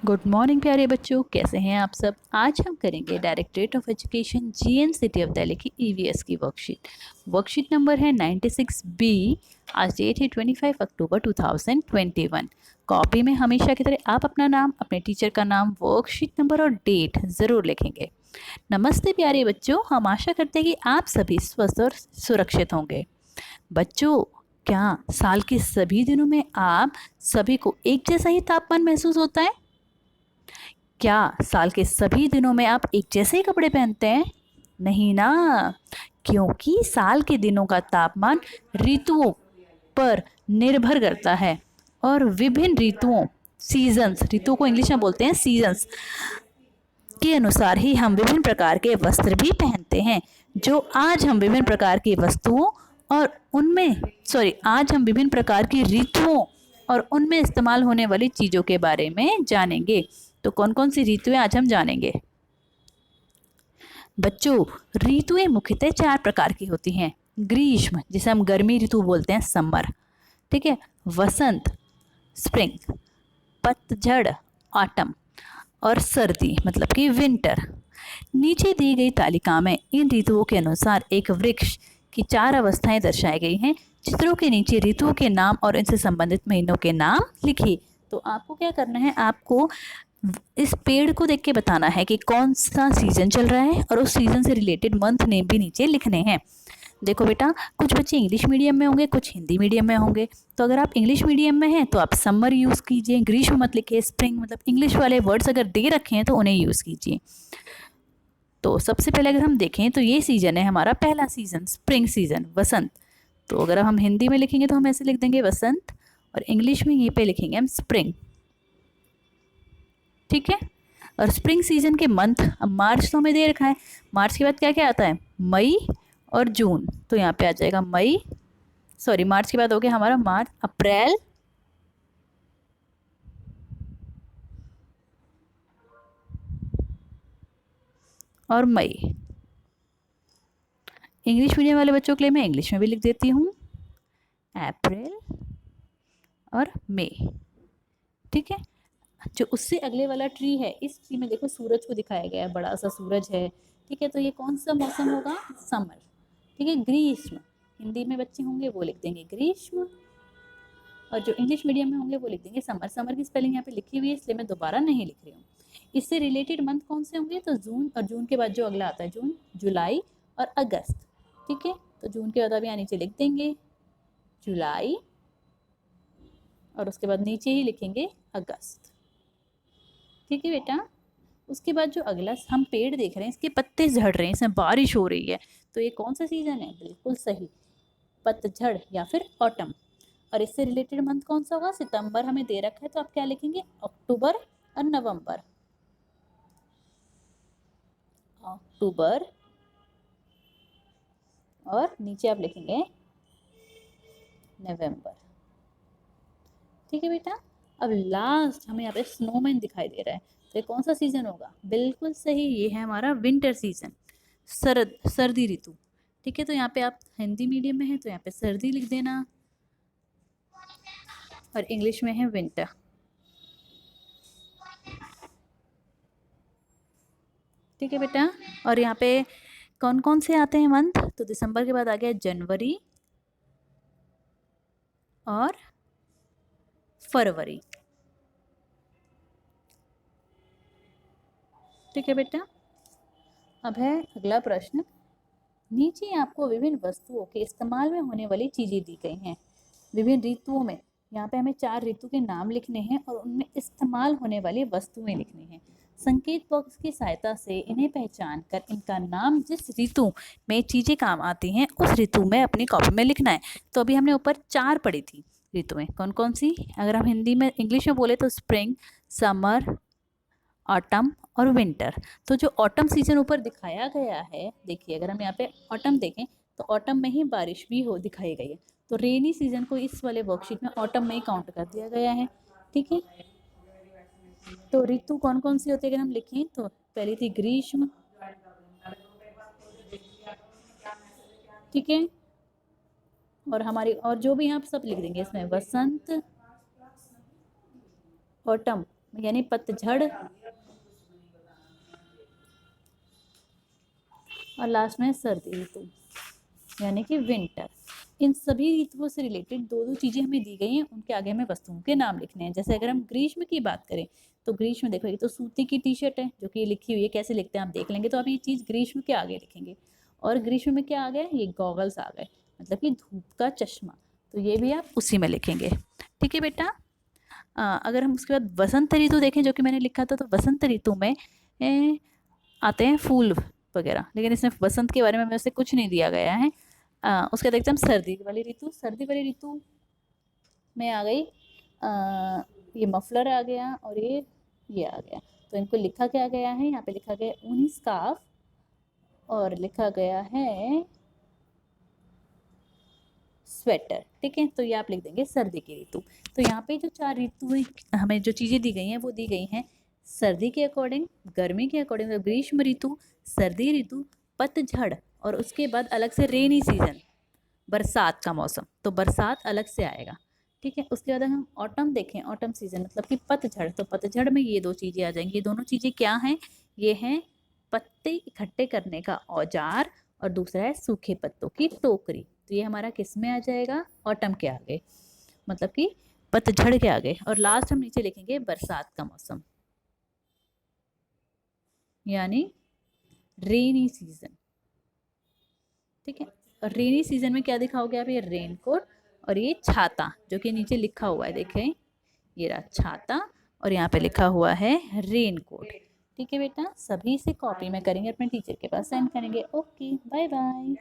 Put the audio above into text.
Good morning प्यारे बच्चों, कैसे हैं आप सब। आज हम करेंगे directorate of education GN city of Delhi की ईवीएस की वर्कशीट नंबर है 96B। आज डेट है 25 अक्टूबर 2021। कॉपी में हमेशा की तरह आप अपना नाम, अपने टीचर का नाम, वर्कशीट नंबर और डेट ज़रूर लिखेंगे। नमस्ते प्यारे बच्चों, हम आशा करते हैं कि आप सभी स्वस्थ और सुरक्षित होंगे। बच्चों, क्या साल के सभी दिनों में आप सभी को एक जैसा ही तापमान महसूस होता है? क्या साल के सभी दिनों में आप एक जैसे ही कपड़े पहनते हैं? नहीं ना, क्योंकि साल के दिनों का तापमान ऋतुओं पर निर्भर करता है और विभिन्न ऋतुओं, सीजन्स, ऋतुओं को इंग्लिश में बोलते हैं सीजन्स, के अनुसार ही हम विभिन्न प्रकार के वस्त्र भी पहनते हैं। जो आज हम विभिन्न प्रकार की वस्तुओं और उनमें आज हम विभिन्न प्रकार की ऋतुओं और उनमें इस्तेमाल होने वाली चीज़ों के बारे में जानेंगे। तो कौन कौन सी ऋतुएं आज हम जानेंगे। बच्चों, ऋतुएं मुख्यतः 4 प्रकार की होती हैं। ग्रीष्म, जिसे हम गर्मी ऋतु बोलते हैं, समर, ठीक है। वसंत, स्प्रिंग। पतझड़, ऑटम। और सर्दी मतलब कि विंटर। नीचे दी गई तालिका में इन ऋतुओं के अनुसार एक वृक्ष की 4 अवस्थाएं दर्शाई गई हैं। चित्रों के नीचे ऋतुओं के नाम और इनसे संबंधित महीनों के नाम लिखिए। तो आपको क्या करना है, आपको इस पेड़ को देख के बताना है कि कौन सा सीजन चल रहा है और उस सीजन से रिलेटेड मंथ नेम भी नीचे लिखने हैं। देखो बेटा, कुछ बच्चे इंग्लिश मीडियम में होंगे, कुछ हिंदी मीडियम में होंगे। तो अगर आप इंग्लिश मीडियम में हैं तो आप समर यूज़ कीजिए, ग्रीष्म मत लिखिए। स्प्रिंग मतलब इंग्लिश वाले वर्ड्स अगर दे रखे हैं तो उन्हें यूज़ कीजिए। तो सबसे पहले अगर हम देखें तो ये सीज़न है हमारा पहला सीज़न, स्प्रिंग सीज़न, वसंत। तो अगर हम हिंदी में लिखेंगे तो हम ऐसे लिख देंगे वसंत, और इंग्लिश में ये पे लिखेंगे हम स्प्रिंग, ठीक है। और स्प्रिंग सीजन के मंथ, अब मार्च तो हमें दे रखा है, मार्च के बाद क्या क्या आता है, मई और जून। तो यहाँ पे आ जाएगा मार्च के बाद हो गया हमारा मार्च, अप्रैल, और मई। इंग्लिश मीडियम वाले बच्चों के लिए मैं इंग्लिश में भी लिख देती हूँ, अप्रैल और मई, ठीक है। जो उससे अगले वाला ट्री है, इस ट्री में देखो सूरज को दिखाया गया है, बड़ा सा सूरज है, ठीक है। तो ये कौन सा मौसम होगा, समर, ठीक है। ग्रीष्म, हिंदी में बच्चे होंगे वो लिख देंगे ग्रीष्म, और जो इंग्लिश मीडियम में होंगे वो लिख देंगे समर। समर की स्पेलिंग यहाँ पे लिखी हुई है, इसलिए मैं दोबारा नहीं लिख रही हूँ। इससे रिलेटेड मंथ कौन से होंगे, तो जून, और जून के बाद जो अगला आता है जून, जुलाई और अगस्त, ठीक है। तो जून के बाद अब यहाँ नीचे लिख देंगे जुलाई, और उसके बाद नीचे ही लिखेंगे अगस्त, ठीक है बेटा। उसके बाद जो अगला हम पेड़ देख रहे हैं, इसके पत्ते झड़ रहे हैं, इसमें बारिश हो रही है, तो ये कौन सा सीजन है, बिल्कुल सही, पतझड़ या फिर ऑटम। और इससे रिलेटेड मंथ कौन सा होगा, सितंबर हमें दे रखा है, तो आप क्या लिखेंगे, अक्टूबर और नवंबर, अक्टूबर, और नीचे आप लिखेंगे नवंबर, ठीक है बेटा। अब लास्ट हमें यहाँ पे स्नोमैन दिखाई दे रहा है, तो ये कौन सा सीजन होगा, बिल्कुल सही, ये है हमारा विंटर सीजन, सर्दी ऋतु, ठीक है। तो यहाँ पे आप हिंदी मीडियम में है तो यहाँ पे सर्दी लिख देना, और इंग्लिश में है विंटर, ठीक है बेटा। और यहाँ पे कौन कौन से आते हैं मंथ, तो दिसंबर के बाद आ गया जनवरी और फरवरी, ठीक है बेटा। अब है अगला प्रश्न। नीचे आपको विभिन्न वस्तुओं के इस्तेमाल में होने वाली चीज़ें दी गई हैं विभिन्न ऋतुओं में। यहाँ पे हमें 4 ऋतु के नाम लिखने हैं और उनमें इस्तेमाल होने वाली वस्तुएं लिखनी हैं। संकेत बॉक्स की सहायता से इन्हें पहचान कर इनका नाम जिस ऋतु में चीज़ें काम आती हैं उस ऋतु में अपनी कॉपी में लिखना है। तो अभी हमने ऊपर 4 पढ़ी थी ऋतुएं, कौन कौन सी, अगर हम हिंदी में इंग्लिश में बोले तो स्प्रिंग, समर, ऑटम और विंटर। तो जो ऑटम सीजन ऊपर दिखाया गया है, देखिए अगर हम यहाँ पे ऑटम देखें तो ऑटम में ही बारिश भी हो दिखाई गई है, तो रेनी सीजन को इस वाले वर्कशीट में ऑटम में ही काउंट कर दिया गया है, ठीक है। तो ऋतु कौन कौन सी होती है अगर हम लिखें तो पहली थी ग्रीष्म, ठीक है। और हमारी और जो भी आप सब लिख देंगे इसमें, वसंत, ऑटम यानी पतझड़, और लास्ट में सर्दी ऋतु यानी कि विंटर। इन सभी ऋतुओं से रिलेटेड दो दो चीज़ें हमें दी गई हैं, उनके आगे हमें वस्तुओं के नाम लिखने हैं। जैसे अगर हम ग्रीष्म की बात करें तो ग्रीष्म देखो, ये तो सूती की टी शर्ट है जो कि लिखी हुई है, कैसे लिखते हैं आप देख लेंगे। तो आप ये चीज़ ग्रीष्म के आगे लिखेंगे। और ग्रीष्म में क्या आ गया, ये गॉगल्स आ गए, मतलब कि धूप का चश्मा, तो ये भी आप उसी में लिखेंगे। ठीक है बेटा। अगर हम उसके बाद वसंत ऋतु देखें जो कि मैंने लिखा था, तो वसंत ऋतु में आते हैं फूल वगैरह, लेकिन इसमें वसंत के बारे में वैसे कुछ नहीं दिया गया है। उसके बाद एकदम सर्दी वाली ऋतु, सर्दी वाली ऋतु में आ गई ये मफलर आ गया और ये आ गया। तो इनको लिखा क्या गया है, यहाँ पे लिखा गया ऊनी स्कार्फ और लिखा गया है स्वेटर। ठीक है, तो ये आप लिख देंगे सर्दी की ऋतु। तो यहाँ पे जो 4 ऋतु हमें जो चीज़ें दी गई हैं वो दी गई हैं सर्दी के अकॉर्डिंग, गर्मी के अकॉर्डिंग, तो ग्रीष्म ऋतु, सर्दी ऋतु, पतझड़, और उसके बाद अलग से रेनी सीजन, बरसात का मौसम, तो बरसात अलग से आएगा। ठीक है, उसके बाद हम ऑटम देखें, ऑटम सीजन मतलब कि पतझड़, तो पतझड़ में ये दो चीज़ें आ जाएंगी। ये दोनों चीज़ें क्या हैं, ये हैं पत्ते इकट्ठे करने का औजार और दूसरा है सूखे पत्तों की टोकरी। तो ये हमारा किस में आ जाएगा, ऑटम के आगे, मतलब कि पतझड़ के आगे। और लास्ट हम नीचे लिखेंगे बरसात का मौसम यानी रेनी सीजन। ठीक है, और रेनी सीजन में क्या दिखाओगे आप, ये रेनकोट और ये छाता जो कि नीचे लिखा हुआ है, देखें ये रहा छाता और यहाँ पे लिखा हुआ है रेनकोट। ठीक है बेटा, सभी से कॉपी में करेंगे, अपने टीचर के पास सेंड करेंगे। Okay, bye bye.